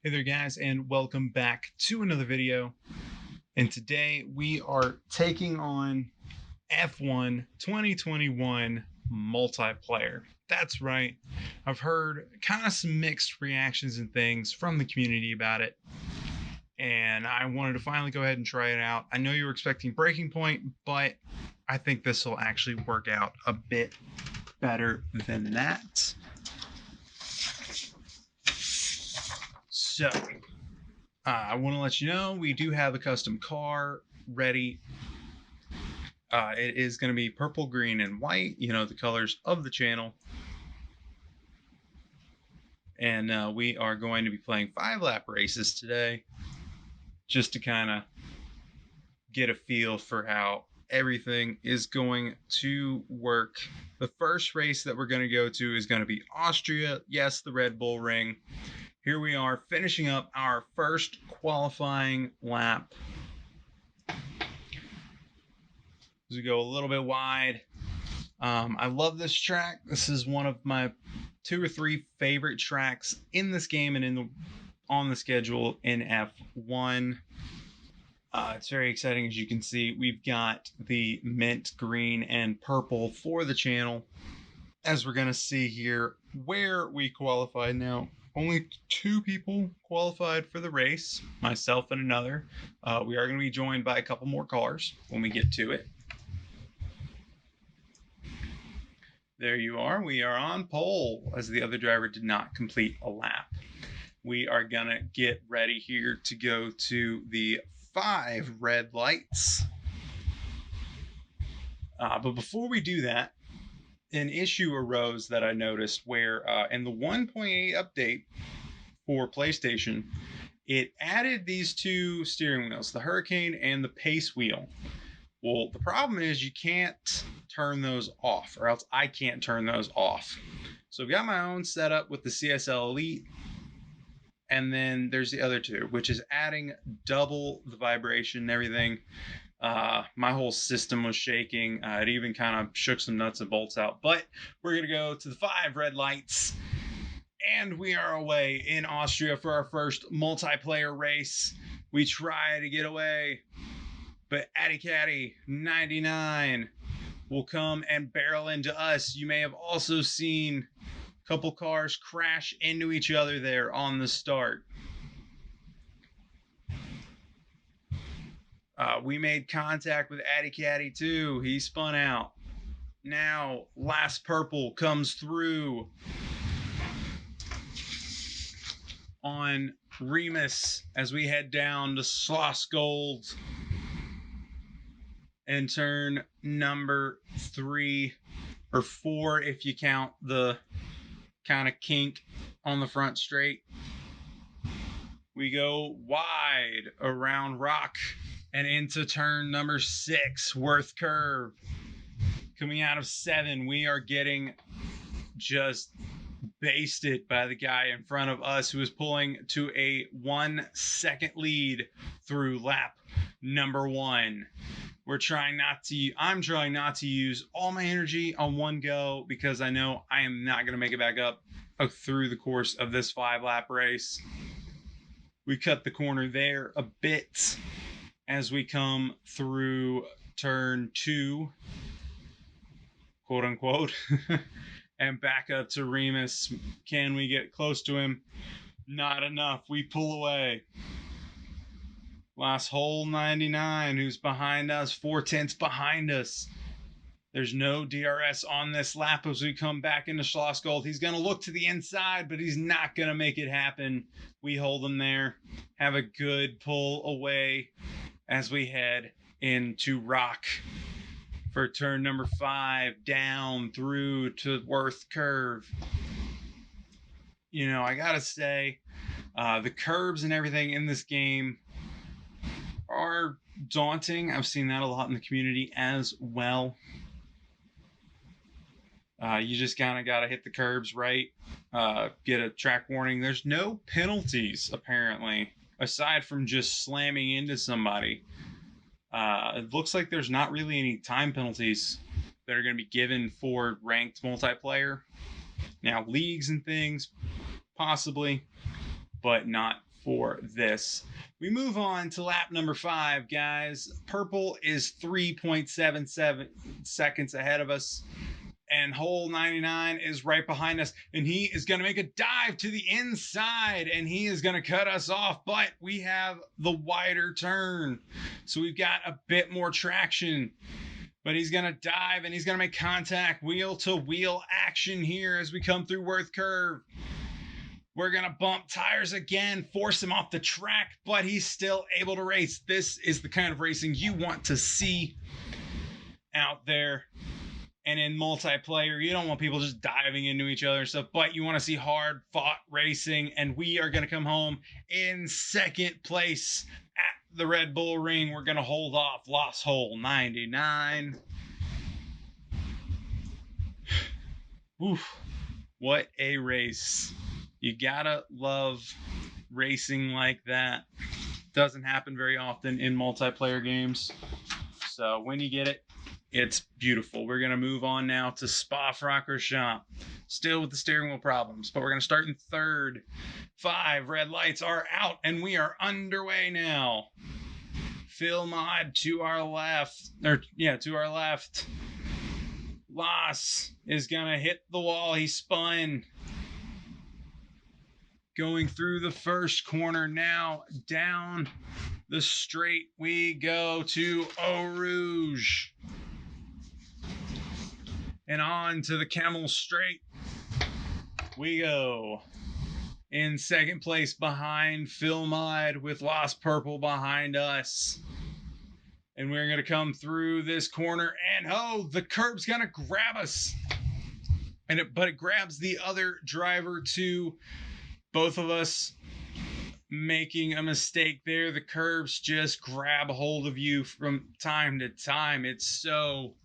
Hey there guys, and welcome back to another video. And today we are taking on F1 2021 multiplayer. That's right. I've heard kind of some mixed reactions and things from the community about it, and I wanted to finally go ahead and try it out. I know you were expecting Breaking Point, but I think this will actually work out a bit better than that. So I want to let you know we do have a custom car ready. It is going to be purple, green, and white, the colors of the channel. And we are going to be playing 5-lap races today just to kind of get a feel for how everything is going to work. The first race that we're going to go to is going to be Austria. Yes, the Red Bull Ring. Here we are finishing up our first qualifying lap. As we go a little bit wide. I love this track. This is one of my 2 or 3 favorite tracks in this game and on the schedule in F1. It's very exciting. As you can see, we've got the mint, green, and purple for the channel. As we're going to see here where we qualified now. Only 2 people qualified for the race, myself and another. We are going to be joined by a couple more cars when we get to it. There you are. We are on pole as the other driver did not complete a lap. We are going to get ready here to go to the 5 red lights. But before we do that, an issue arose that I noticed where in the 1.8 update for PlayStation, it added these 2 steering wheels, the Hurricane and the Pace wheel. Well, the problem is you can't turn those off, or else I can't turn those off. So I've got my own setup with the CSL Elite, and then there's the other 2, which is adding double the vibration and everything. My whole system was shaking. It even kind of shook some nuts and bolts out. But we're going to go to the 5 red lights. And we are away in Austria for our first multiplayer race. We try to get away. But Addy Caddy 99 will come and barrel into us. You may have also seen a couple cars crash into each other there on the start. We made contact with Addy Caddy too. He spun out. Now, last purple comes through on Remus as we head down to Schlossgold and turn number 3 or 4 if you count the kind of kink on the front straight. We go wide around Rock and into turn number 6, Worth Curve. Coming out of 7, we are getting just basted by the guy in front of us who is pulling to a 1-second lead through lap number 1. I'm trying not to use all my energy on one go because I know I am not going to make it back up through the course of this 5-lap race. We cut the corner there a bit as we come through turn 2, quote unquote, and back up to Remus. Can we get close to him? Not enough. We pull away. Last hole 99, who's behind us, 4/10 behind us. There's no DRS on this lap as we come back into Schlossgold. He's going to look to the inside, but he's not going to make it happen. We hold him there. Have a good pull away as we head into Rock for turn number 5, down through to Worth Curve. I got to say, the curbs and everything in this game are daunting. I've seen that a lot in the community as well. You just kind of got to hit the curbs right, get a track warning. There's no penalties, apparently, aside from just slamming into somebody. It looks like there's not really any time penalties that are going to be given for ranked multiplayer. Now, leagues and things, possibly, but not for this. We move on to lap number 5, guys. Purple is 3.77 seconds ahead of us, and hole 99 is right behind us, and he is going to make a dive to the inside, and he is going to cut us off, but we have the wider turn, so we've got a bit more traction. But he's going to dive, and he's going to make contact, wheel-to-wheel action here as we come through Worth Curve. We're going to bump tires again, force him off the track, but he's still able to race. This is the kind of racing you want to see out there. And in multiplayer, you don't want people just diving into each other and stuff, but you want to see hard-fought racing, and we are going to come home in second place at the Red Bull Ring. We're going to hold off Lost Hole 99. Oof, what a race. You gotta love racing like that. Doesn't happen very often in multiplayer games. So when you get it, it's beautiful. We're going to move on now to Spa-Francorchamps. Still with the steering wheel problems, but we're going to start in third. 5 red lights are out, and we are underway now. Phil Mod to our left. To our left. Loss is going to hit the wall. He spun. Going through the first corner now. Down the straight we go to Eau Rouge. And on to the Camel Straight we go. In second place behind Phil Mod with Lost Purple behind us. And we're going to come through this corner, and the curb's going to grab us. But it grabs the other driver too. Both of us making a mistake there. The curbs just grab a hold of you from time to time. It's so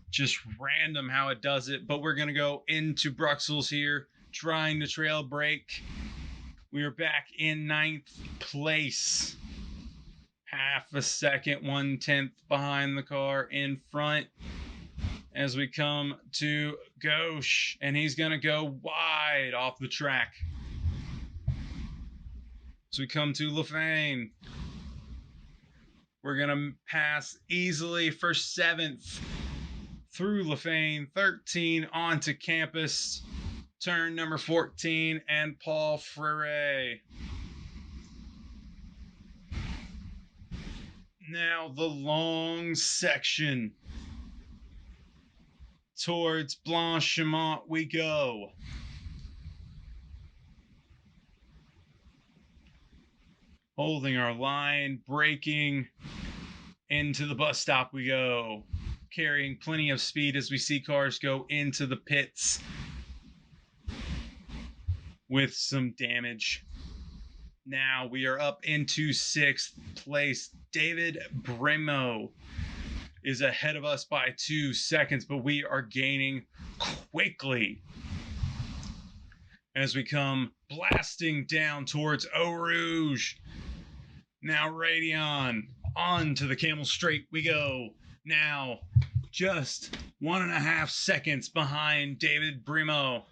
just random how it does it. But we're going to go into Bruxelles here, trying to trail break. We are back in 9th place. Half a second, 1/10 behind the car in front. As we come to Gauche, and he's going to go wide off the track. So we come to Lafane. We're going to pass easily for 7th through Lafane, 13 onto Campus, turn number 14, and Paul Frere. Now the long section. Towards Blanchimont we go. Holding our line, braking. Into the bus stop we go. Carrying plenty of speed as we see cars go into the pits with some damage. Now we are up into 6th place. David Bremo is ahead of us by 2 seconds, but we are gaining quickly as we come blasting down towards Eau Rouge. Now Radion, on to the Camel Straight we go. Now just 1.5 seconds behind David Bremo.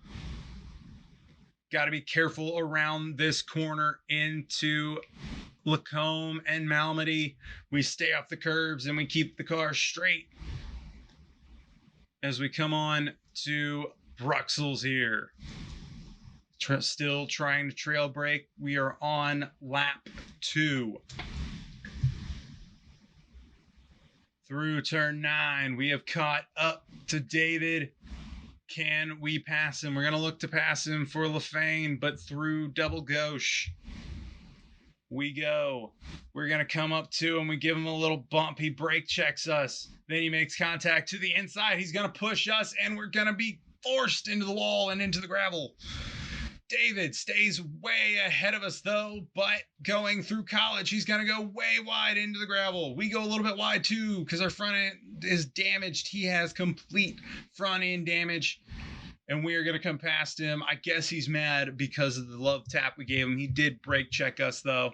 Got to be careful around this corner into Lacombe and Malmedy. We stay off the curbs and we keep the car straight as we come on to Bruxelles here. Still trying to trail break. We are on lap 2. Through turn 9, we have caught up to David. Can we pass him? We're going to look to pass him for Lafane, but through Double Gauche we go. We're going to come up to him. We give him a little bump. He brake checks us. Then he makes contact to the inside. He's going to push us, and we're going to be forced into the wall and into the gravel. David stays way ahead of us, though, but going through College, he's going to go way wide into the gravel. We go a little bit wide, too, because our front end is damaged. He has complete front end damage, and we are going to come past him. I guess he's mad because of the love tap we gave him. He did brake check us, though.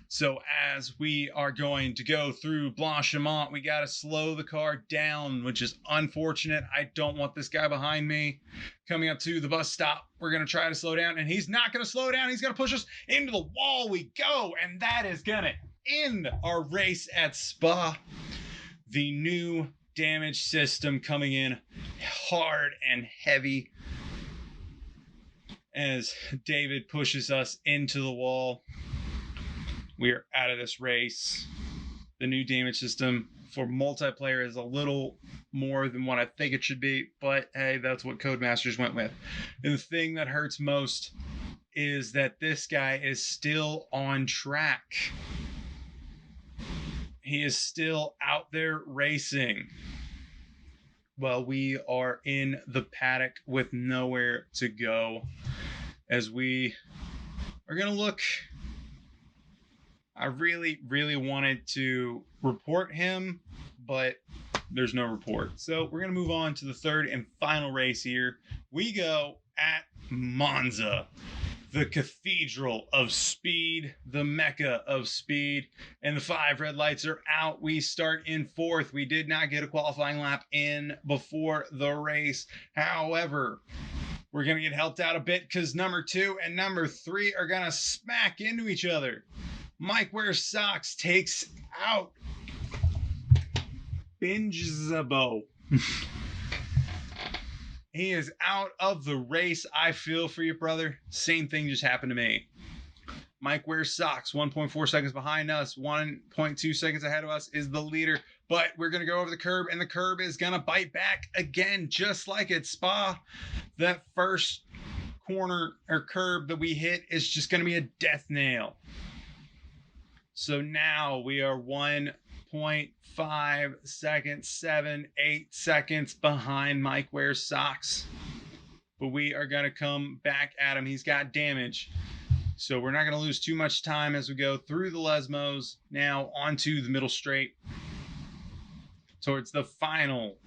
So as we are going to go through Blanchimont, we got to slow the car down, which is unfortunate. I don't want this guy behind me. Coming up to the bus stop, we're going to try to slow down, and he's not going to slow down. He's going to push us into the wall. We go, and that is going to end our race at Spa. The new damage system coming in hard and heavy as David pushes us into the wall. We are out of this race. The new damage system for multiplayer is a little more than what I think it should be, but hey, that's what Codemasters went with. And the thing that hurts most is that this guy is still on track. He is still out there racing. Well, we are in the paddock with nowhere to go as we are going to look. I really, really wanted to report him, but there's no report. So we're going to move on to the third and final race here. We go at Monza, the cathedral of speed, the mecca of speed, and the 5 red lights are out. We start in 4th. We did not get a qualifying lap in before the race. However, we're going to get helped out a bit because number 2 and number 3 are going to smack into each other. Mike Wears Socks takes out Binge-Zabo. He is out of the race. I feel for you, brother. Same thing just happened to me. Mike Wears Socks, 1.4 seconds behind us. 1.2 seconds ahead of us is the leader. But we're going to go over the curb, and the curb is going to bite back again, just like at Spa. That first corner or curb that we hit is just going to be a death nail. So now we are 1.5 seconds, 7, 8 seconds behind Mike Wears Socks. But we are going to come back at him. He's got damage. So we're not going to lose too much time as we go through the Lesmos. Now onto the middle straight towards the final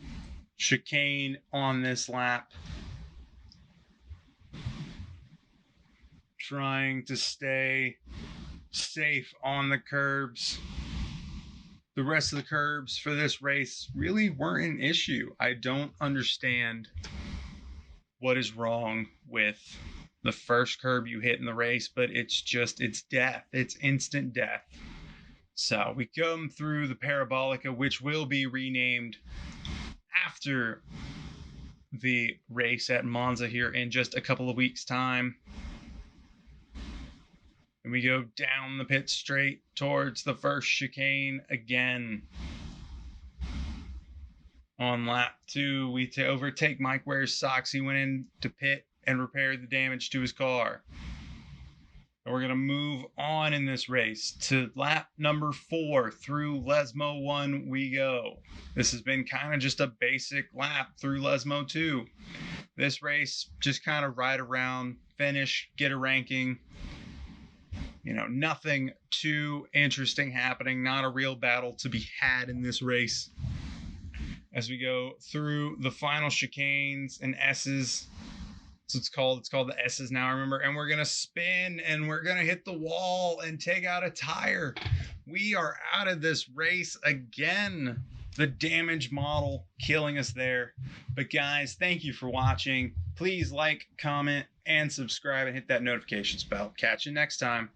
chicane on this lap. Trying to stay safe on the curbs. The rest of the curbs for this race really weren't an issue. I don't understand what is wrong with the first curb you hit in the race, but it's death. It's instant death. So we come through the Parabolica, which will be renamed after the race at Monza here in just a couple of weeks' time. And we go down the pit straight towards the first chicane again. On lap 2, we overtake Mike Wears Socks. He went into pit and repaired the damage to his car. And we're going to move on in this race to lap number 4. Through Lesmo 1 we go. This has been kind of just a basic lap through Lesmo 2. This race, just kind of ride around, finish, get a ranking. You know, nothing too interesting happening. Not a real battle to be had in this race. As we go through the final chicanes and S's. So it's called the S's now, remember. And we're going to spin and we're going to hit the wall and take out a tire. We are out of this race again. The damage model killing us there. But guys, thank you for watching. Please like, comment, and subscribe and hit that notifications bell. Catch you next time.